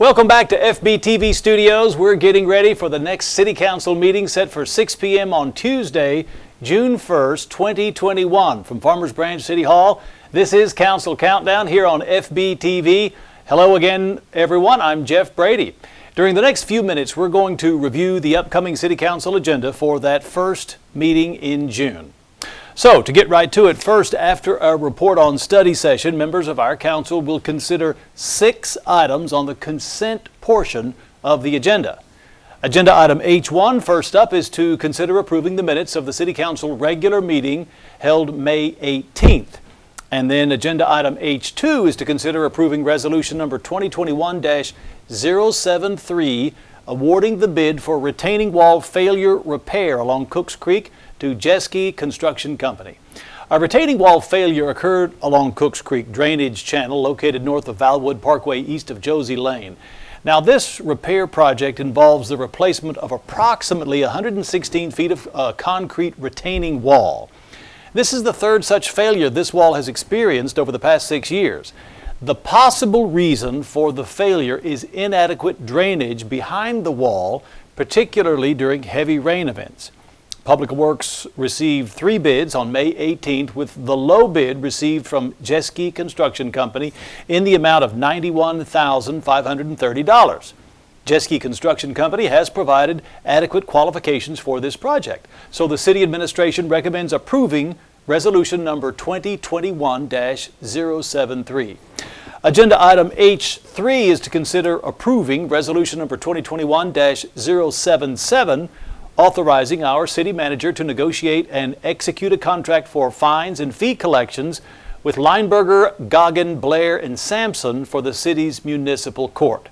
Welcome back to FBTV Studios. We're getting ready for the next City Council meeting set for 6 p.m. on Tuesday, June 1st, 2021. From Farmers Branch City Hall, this is Council Countdown here on FBTV. Hello again, everyone. I'm Jeff Brady. During the next few minutes, we're going to review the upcoming City Council agenda for that first meeting in June. So, to get right to it, first, after a report on study session, members of our council will consider 6 items on the consent portion of the agenda. Agenda item H1, first up, is to consider approving the minutes of the City Council regular meeting held May 18th. And then agenda item H2 is to consider approving resolution number 2021-073, awarding the bid for retaining wall failure repair along Cooks Creek to Jeske Construction Company. A retaining wall failure occurred along Cooks Creek drainage channel located north of Valwood Parkway east of Josie Lane. Now, this repair project involves the replacement of approximately 116 feet of concrete retaining wall. This is the third such failure this wall has experienced over the past 6 years. The possible reason for the failure is inadequate drainage behind the wall, particularly during heavy rain events. Public Works received 3 bids on May 18th, with the low bid received from Jeske Construction Company in the amount of $91,530. Jeske Construction Company has provided adequate qualifications for this project, so the City Administration recommends approving resolution number 2021-073. Agenda item H3 is to consider approving resolution number 2021-077, authorizing our city manager to negotiate and execute a contract for fines and fee collections with Lineberger, Goggin, Blair, and Sampson for the city's municipal court.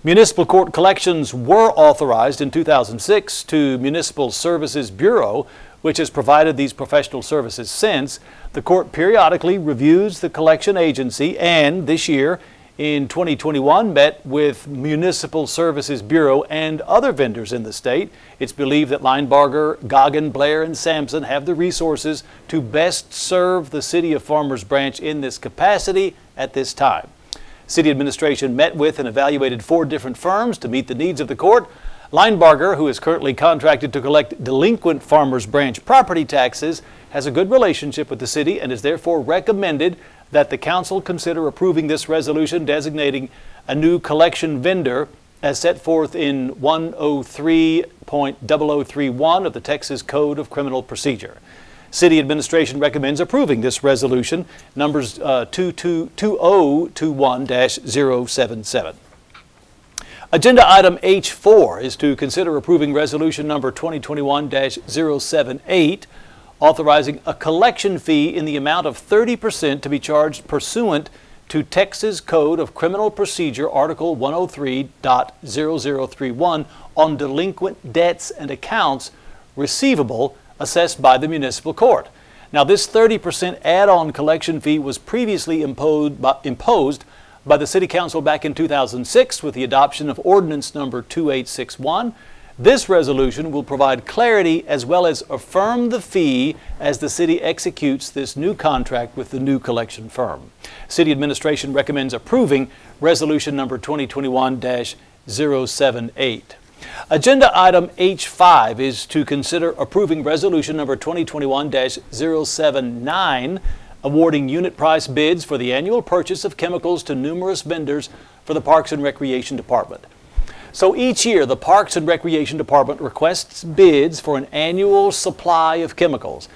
Municipal court collections were authorized in 2006 to Municipal Services Bureau, which has provided these professional services since. The court periodically reviews the collection agency and this year, in 2021, met with Municipal Services Bureau and other vendors in the state. It's believed that Lineberger, Goggin, Blair, and Sampson have the resources to best serve the City of Farmers Branch in this capacity at this time. City Administration met with and evaluated 4 different firms to meet the needs of the court. Lineberger, who is currently contracted to collect delinquent Farmers Branch property taxes, has a good relationship with the city and is therefore recommended that the council consider approving this resolution designating a new collection vendor as set forth in 103.0031 of the Texas Code of Criminal Procedure. City Administration recommends approving this resolution, numbers 2021-077. Agenda item H4 is to consider approving resolution number 2021-078, authorizing a collection fee in the amount of 30% to be charged pursuant to Texas Code of Criminal Procedure, Article 103.0031 on delinquent debts and accounts receivable assessed by the municipal court. Now, this 30% add-on collection fee was previously imposed by the City Council back in 2006 with the adoption of Ordinance number 2861. This resolution will provide clarity as well as affirm the fee as the city executes this new contract with the new collection firm. City Administration recommends approving resolution number 2021-078. Agenda item H5 is to consider approving resolution number 2021-079, awarding unit price bids for the annual purchase of chemicals to numerous vendors for the Parks and Recreation Department. So each year, the Parks and Recreation Department requests bids for an annual supply of chemicals.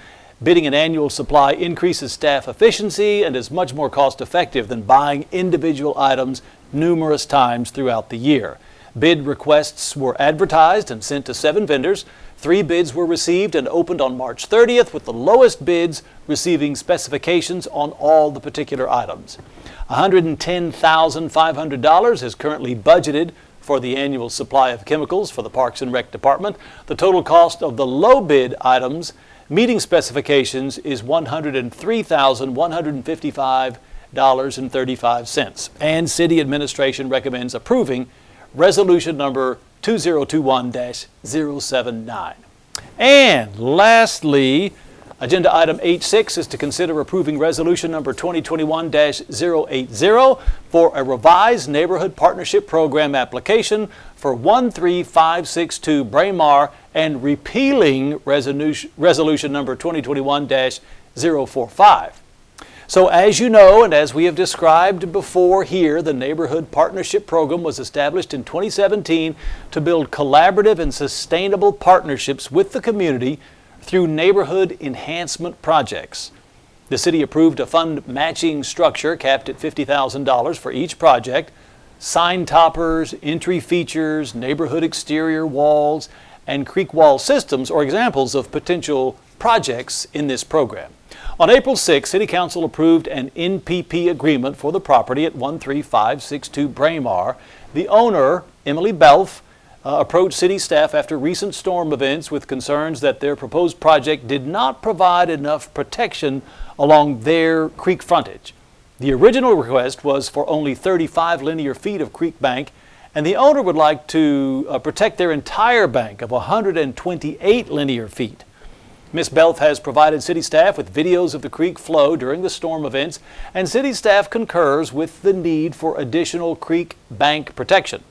Bidding an annual supply increases staff efficiency and is much more cost-effective than buying individual items numerous times throughout the year. Bid requests were advertised and sent to 7 vendors. 3 bids were received and opened on March 30th, with the lowest bids receiving specifications on all the particular items. $110,500 is currently budgeted for the annual supply of chemicals for the Parks and Rec Department. The total cost of the low bid items meeting specifications is $103,155.35. And City Administration recommends approving resolution number 2021-079. And lastly, Agenda item H6 is to consider approving resolution number 2021-080 for a revised neighborhood partnership program application for 13562 Braemar and repealing resolution number 2021-045. So as you know, and as we have described before here, the Neighborhood Partnership Program was established in 2017 to build collaborative and sustainable partnerships with the community through neighborhood enhancement projects. The city approved a fund matching structure capped at $50,000 for each project. Sign toppers, entry features, neighborhood exterior walls, and creek wall systems are examples of potential projects in this program. On April 6, City Council approved an NPP agreement for the property at 13562 Braemar. The owner, Emily Belf, approached city staff after recent storm events with concerns that their proposed project did not provide enough protection along their creek frontage. The original request was for only 35 linear feet of creek bank, and the owner would like to protect their entire bank of 128 linear feet. Ms. Belf has provided city staff with videos of the creek flow during the storm events, and city staff concurs with the need for additional creek bank protection.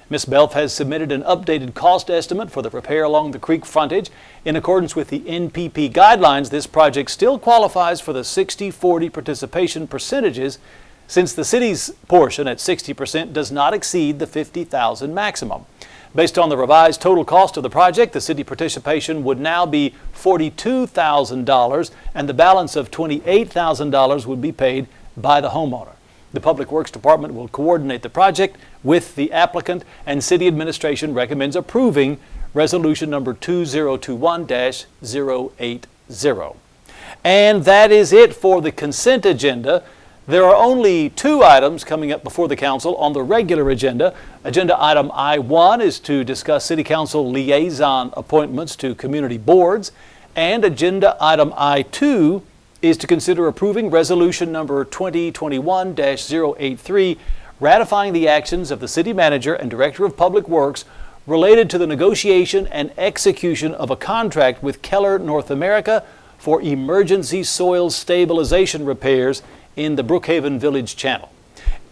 Ms. Belf has submitted an updated cost estimate for the repair along the creek frontage. In accordance with the NPP guidelines, this project still qualifies for the 60-40 participation percentages, since the city's portion at 60% does not exceed the $50,000 maximum. Based on the revised total cost of the project, the city participation would now be $42,000, and the balance of $28,000 would be paid by the homeowner. The Public Works Department will coordinate the project with the applicant, and City Administration recommends approving resolution number 2021-080. And that is it for the consent agenda. There are only 2 items coming up before the Council on the regular agenda. Agenda item I-1 is to discuss City Council liaison appointments to community boards, and agenda item I-2 is to consider approving resolution number 2021-083, ratifying the actions of the City Manager and Director of Public Works related to the negotiation and execution of a contract with Keller North America for emergency soil stabilization repairs in the Brookhaven Village Channel.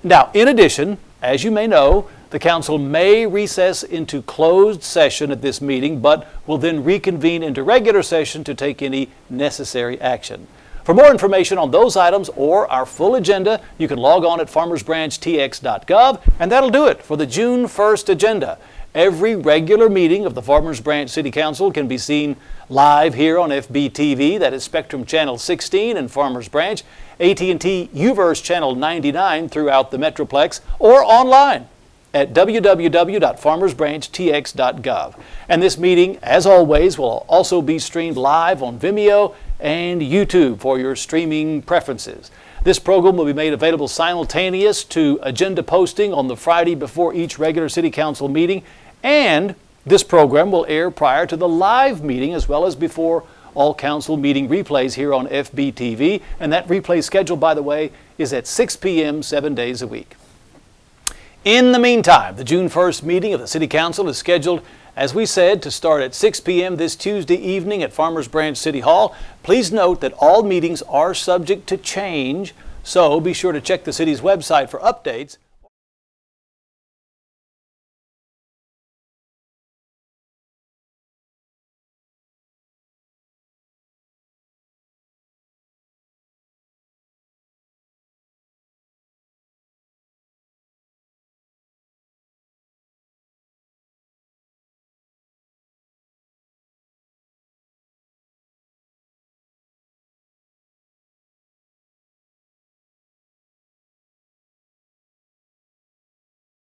Now, in addition, as you may know, the Council may recess into closed session at this meeting, but will then reconvene into regular session to take any necessary action. For more information on those items or our full agenda, you can log on at farmersbranchtx.gov, and that'll do it for the June 1st agenda. Every regular meeting of the Farmers Branch City Council can be seen live here on FBTV, that is Spectrum Channel 16 in Farmers Branch, AT&T UVerse Channel 99 throughout the Metroplex, or online at www.farmersbranchtx.gov. And this meeting, as always, will also be streamed live on Vimeo and YouTube for your streaming preferences. This program will be made available simultaneous to agenda posting on the Friday before each regular City Council meeting, and this program will air prior to the live meeting as well as before all council meeting replays here on FBTV, and that replay schedule, by the way, is at 6 p.m. 7 days a week. In the meantime, the June 1st meeting of the City Council is scheduled, as we said, to start at 6 p.m. this Tuesday evening at Farmers Branch City Hall. Please note that all meetings are subject to change, so be sure to check the city's website for updates.